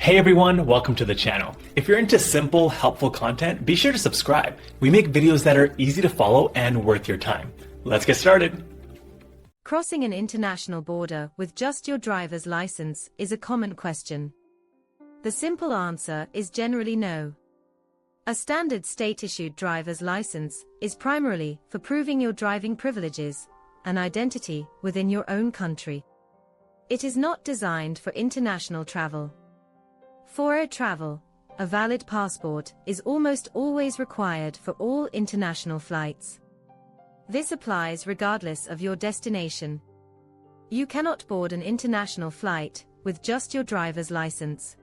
Hey everyone, welcome to the channel. If you're into simple, helpful content, be sure to subscribe. We make videos that are easy to follow and worth your time. Let's get started. Crossing an international border with just your driver's license is a common question. The simple answer is generally no. A standard state-issued driver's license is primarily for proving your driving privileges and identity within your own country. It is not designed for international travel. For air travel, a valid passport is almost always required for all international flights. This applies regardless of your destination. You cannot board an international flight with just your driver's license.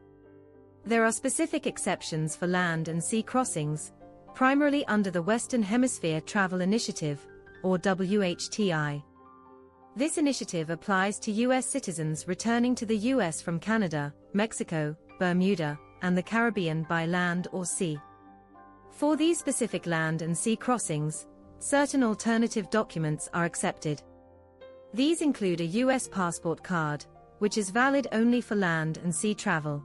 There are specific exceptions for land and sea crossings, primarily under the Western Hemisphere Travel Initiative, or WHTI. This initiative applies to U.S. citizens returning to the U.S. from Canada, Mexico, Bermuda, and the Caribbean by land or sea. For these specific land and sea crossings, certain alternative documents are accepted. These include a U.S. passport card, which is valid only for land and sea travel.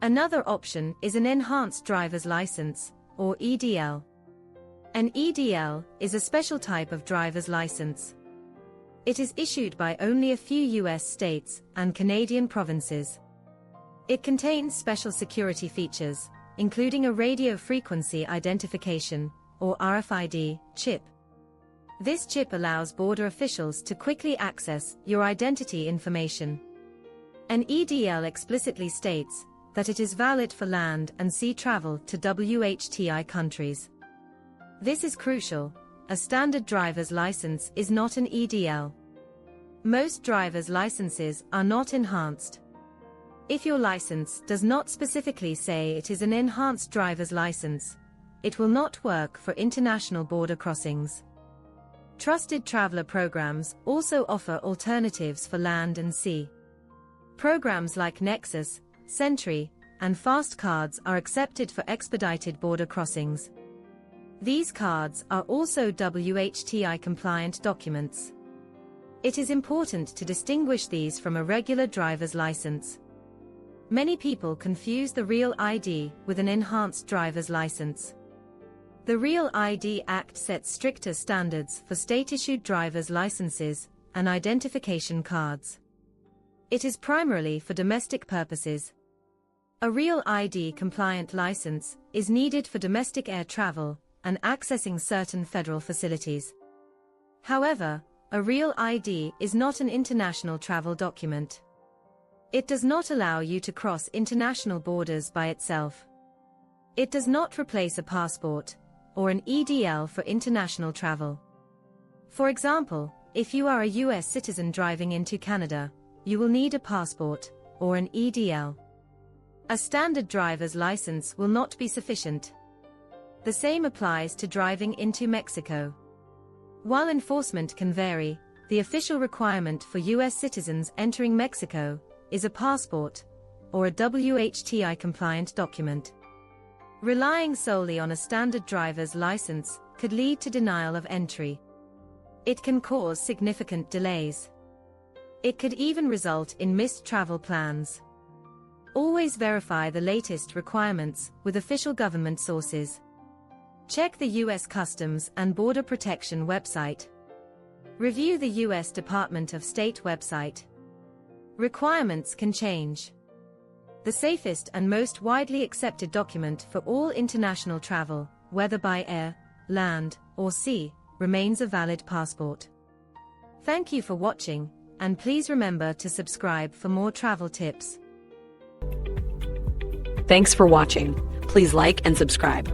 Another option is an enhanced driver's license, or EDL. An EDL is a special type of driver's license. It is issued by only a few U.S. states and Canadian provinces. It contains special security features, including a radio frequency identification, or RFID, chip. This chip allows border officials to quickly access your identity information. An EDL explicitly states that it is valid for land and sea travel to WHTI countries. This is crucial. A standard driver's license is not an EDL. Most driver's licenses are not enhanced. If your license does not specifically say it is an enhanced driver's license, it will not work for international border crossings. Trusted traveler programs also offer alternatives for land and sea. Programs like Nexus, Sentry, and Fast Cards are accepted for expedited border crossings. These cards are also WHTI-compliant documents. It is important to distinguish these from a regular driver's license. Many people confuse the Real ID with an enhanced driver's license. The Real ID Act sets stricter standards for state-issued driver's licenses and identification cards. It is primarily for domestic purposes. A Real ID-compliant license is needed for domestic air travel and accessing certain federal facilities. However, a Real ID is not an international travel document. It does not allow you to cross international borders by itself. It does not replace a passport or an EDL for international travel. For example, if you are a U.S. citizen driving into Canada, you will need a passport or an EDL. A standard driver's license will not be sufficient. The same applies to driving into Mexico. While enforcement can vary, the official requirement for U.S. citizens entering Mexico is a passport or a WHTI-compliant document. Relying solely on a standard driver's license could lead to denial of entry. It can cause significant delays. It could even result in missed travel plans. Always verify the latest requirements with official government sources. Check the U.S. Customs and Border Protection website. Review the U.S. Department of State website. Requirements can change. The safest and most widely accepted document for all international travel, whether by air, land, or sea, remains a valid passport. Thank you for watching, and please remember to subscribe for more travel tips. Thanks for watching. Please like and subscribe.